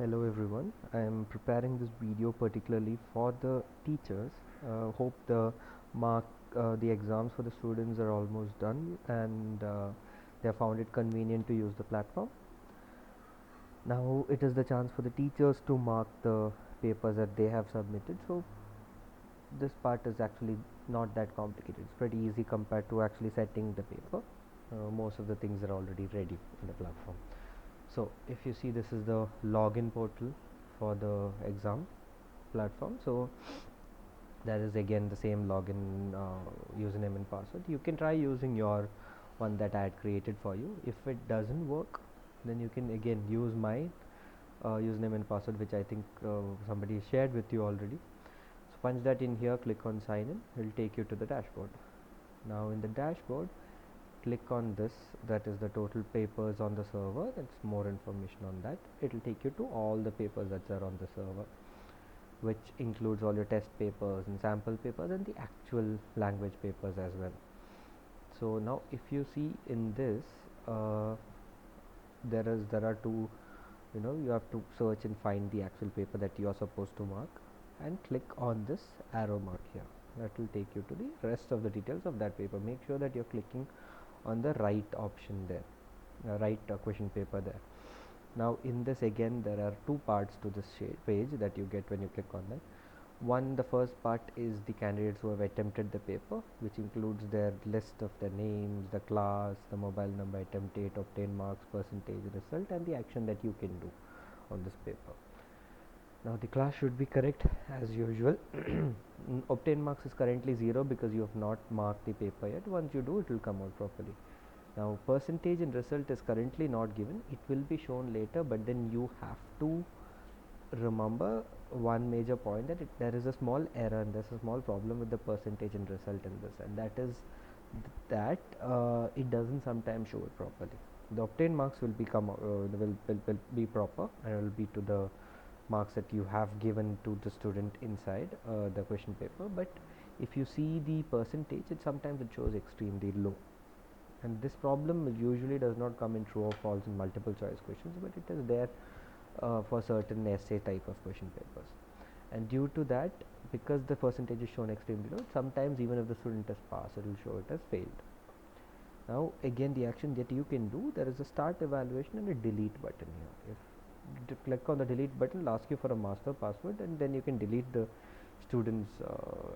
Hello everyone. I am preparing this video particularly for the teachers. Hope the exams for the students are almost done and they have found it convenient to use the platform. Now it is the chance for the teachers to mark the papers that they have submitted. So this part is actually not that complicated. It's pretty easy compared to actually setting the paper. Most of the things are already ready in the platform. So if you see, this is the login portal for the exam platform. So that is again the same login username and password. You can try using your one that I had created for you. If it doesn't work, then you can again use my username and password, which I think somebody shared with you already. So punch that in here, click on sign in. It will take you to the dashboard. Now in the dashboard, click on this, that is the total papers on the server. That's more information on that. It will take you to all the papers that are on the server, which includes all your test papers and sample papers and the actual language papers as well. So now if you see in this, there are two, you have to search and find the actual paper that you are supposed to mark and click on this arrow mark here. That will take you to the rest of the details of that paper. Make sure that you're clicking on the right option there, right question paper there. Now in this again there are two parts to this page that you get when you click on that. One, the first part is the candidates who have attempted the paper, which includes their list of their names, the class, the mobile number, attempt date, obtained marks, percentage, result, and the action that you can do on this paper. Now the class should be correct as usual. Obtained marks is currently 0 because you have not marked the paper yet. Once you do, it will come out properly. Now percentage and result is currently not given. It will be shown later, but then you have to remember one major point, that there is a small error and there's a small problem with the percentage and result in this, and that is that it doesn't sometimes show it properly. The obtained marks will will be proper and will be to the marks that you have given to the student inside the question paper, but if you see the percentage, sometimes it shows extremely low, and this problem usually does not come in true or false in multiple choice questions, but it is there for certain essay type of question papers. And due to that, because the percentage is shown extremely low, sometimes even if the student has passed, it will show it as failed. Now again, the action that you can do, there is a start evaluation and a delete button here. If you click on the delete button, it'll ask you for a master password, and then you can delete the student's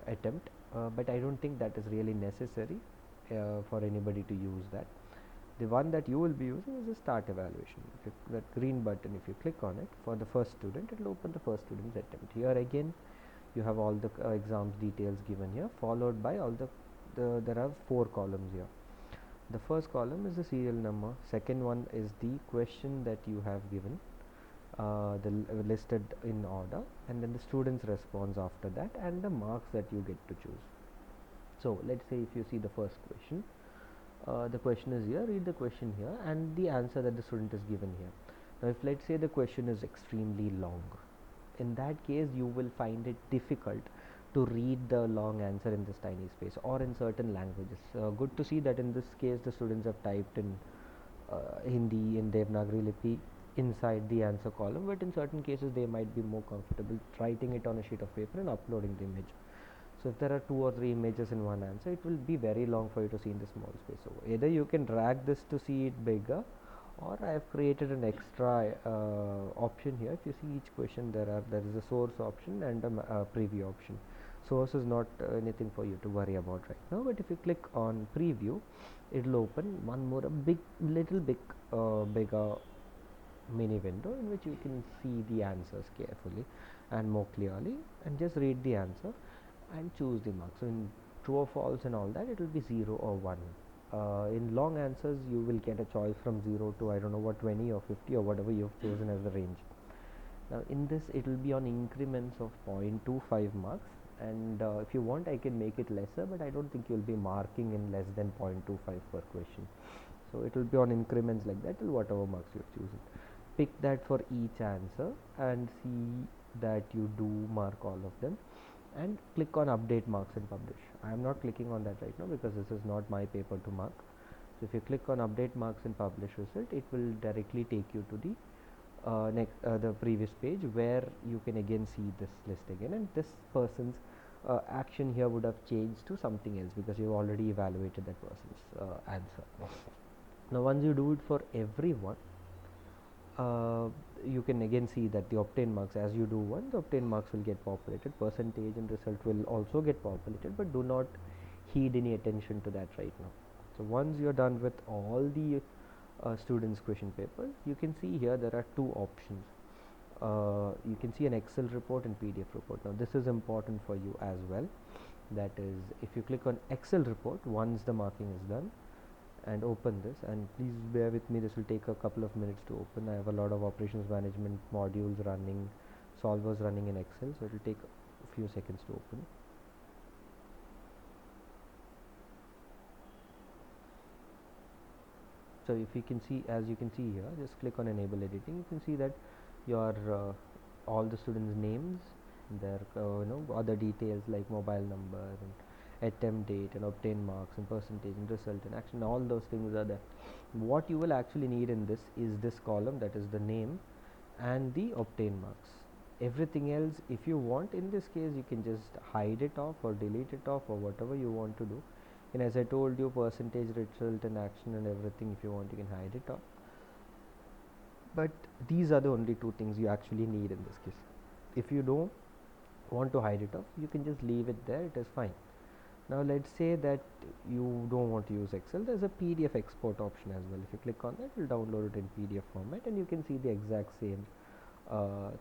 attempt, but I don't think that is really necessary for anybody to use that. The one that you will be using is the start evaluation. If that green button, if you click on it for the first student, it will open the first student's attempt. Here again, you have all the exams details given here, followed by all there are 4 columns here. The first column is the serial number, second one is the question that you have given, listed in order, and then the student's response after that, and the marks that you get to choose. So let's say if you see the first question, the question is here, read the question here and the answer that the student is given here. Now if let's say the question is extremely long, in that case you will find it difficult to read the long answer in this tiny space or in certain languages. Good to see that in this case the students have typed in Hindi and Devanagari Lipi inside the answer column, but in certain cases they might be more comfortable writing it on a sheet of paper and uploading the image. So if there are 2 or 3 images in one answer, it will be very long for you to see in the small space. So either you can drag this to see it bigger, or I have created an extra option here. If you see each question, there is a source option and a preview option. Source is not anything for you to worry about right now, but if you click on preview, it will open one more bigger mini window in which you can see the answers carefully and more clearly, and just read the answer and choose the mark. So in true or false and all that, it will be 0 or 1. In long answers, you will get a choice from 0 to I don't know what, 20 or 50 or whatever you have chosen as the range. Now in this, it will be on increments of 0.25 marks, and if you want, I can make it lesser, but I don't think you'll be marking in less than 0.25 per question. So it will be on increments like that till whatever marks you have chosen. Pick that for each answer and see that you do mark all of them, and click on update marks and publish. I am not clicking on that right now because this is not my paper to mark. So if you click on update marks and publish result, it will directly take you to the the previous page, where you can again see this list again, and this person's action here would have changed to something else because you've already evaluated that person's answer. Now once you do it for everyone, you can again see that the obtained marks, as you do one, the obtained marks will get populated, percentage and result will also get populated, but do not heed any attention to that right now. So once you're done with all the students question paper, you can see here there are two options. You can see an Excel report and PDF report. Now this is important for you as well. That is, if you click on Excel report once the marking is done and open this, and please bear with me, this will take a couple of minutes to open. I have a lot of operations management modules running, solvers running in Excel, so it will take a few seconds to open. So if you can see, as you can see here, just click on enable editing, you can see that your all the students names, their other details like mobile number and attempt date and obtained marks and percentage and result and action, all those things are there. What you will actually need in this is this column, that is the name and the obtained marks. Everything else, if you want, in this case you can just hide it off or delete it off or whatever you want to do. And as I told you, percentage, result and action and everything, if you want, you can hide it off. But these are the only two things you actually need in this case. If you don't want to hide it off, you can just leave it there, it is fine. Now let's say that you don't want to use Excel, there's a PDF export option as well. If you click on that, you'll download it in PDF format and you can see the exact same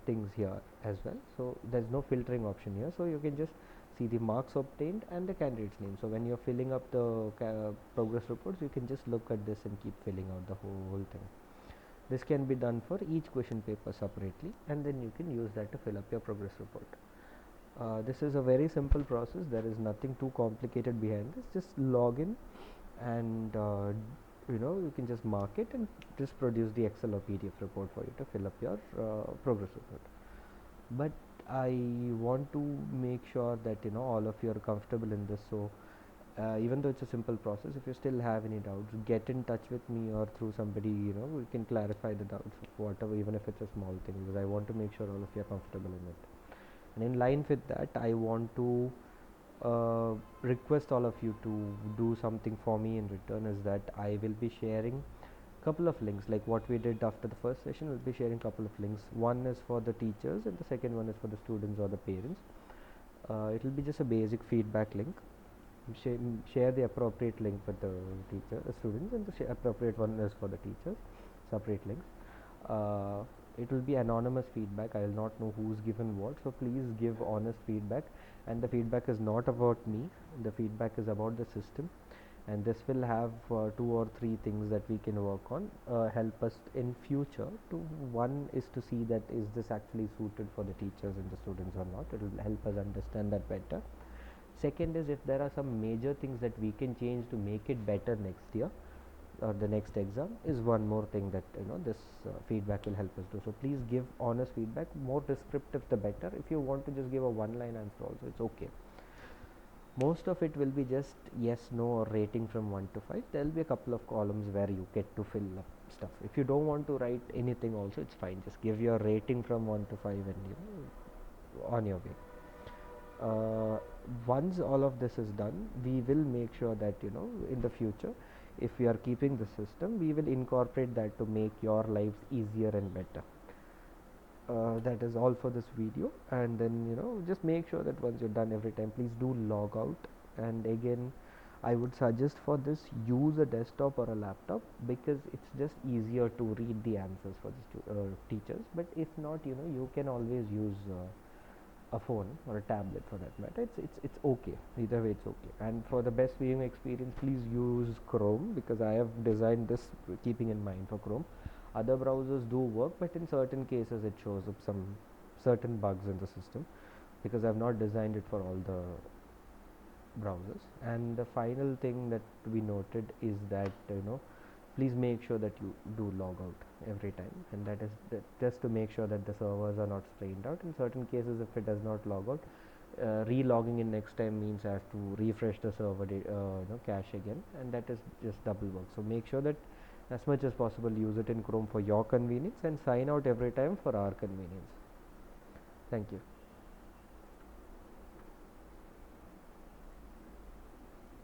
things here as well. So there's no filtering option here, so you can just see the marks obtained and the candidate's name. So when you're filling up the progress reports, you can just look at this and keep filling out the whole thing. This can be done for each question paper separately, and then you can use that to fill up your progress report. This is a very simple process. There is nothing too complicated behind this. Just log in and you can just mark it and just produce the Excel or PDF report for you to fill up your progress report. But I want to make sure that all of you are comfortable in this. So even though it's a simple process, if you still have any doubts, get in touch with me or through somebody, we can clarify the doubts of whatever, even if it's a small thing, because I want to make sure all of you are comfortable in it. And in line with that, I want to request all of you to do something for me in return, is that I will be sharing couple of links, like what we did after the first session. We'll be sharing couple of links. One is for the teachers and the second one is for the students or the parents. It will be just a basic feedback link. Share the appropriate link with the students, and the appropriate one is for the teachers, separate links. It will be anonymous feedback. I will not know who's given what, so please give honest feedback. And the feedback is not about me, the feedback is about the system, and this will have 2 or 3 things that we can work on, help us in future to, one is to see that is this actually suited for the teachers and the students or not. It will help us understand that better. Second is, if there are some major things that we can change to make it better next year or the next exam, is one more thing that this feedback will help us do. So please give honest feedback, more descriptive the better. If you want to just give a one line answer also, it's okay. Most of it will be just yes, no or rating from 1 to 5. There will be a couple of columns where you get to fill up stuff. If you don't want to write anything also, it's fine, just give your rating from 1 to 5 and on your way. Once all of this is done, we will make sure that in the future, if we are keeping the system, we will incorporate that to make your lives easier and better. That is all for this video. And then just make sure that once you're done, every time please do log out. And again, I would suggest for this, use a desktop or a laptop, because it's just easier to read the answers for the teachers. But if not, you can always use a phone or a tablet for that matter. It's okay, either way it's okay. And for the best viewing experience, please use Chrome, because I have designed this keeping in mind for Chrome. Other browsers do work, but in certain cases it shows up some certain bugs in the system, because I have not designed it for all the browsers. And the final thing that we noted is that please make sure that you do log out every time, and that is just to make sure that the servers are not strained out. In certain cases, if it does not log out, re-logging in next time means I have to refresh the server cache again, and that is just double work. So make sure that As much as possible, use it in Chrome for your convenience and sign out every time for our convenience. Thank you.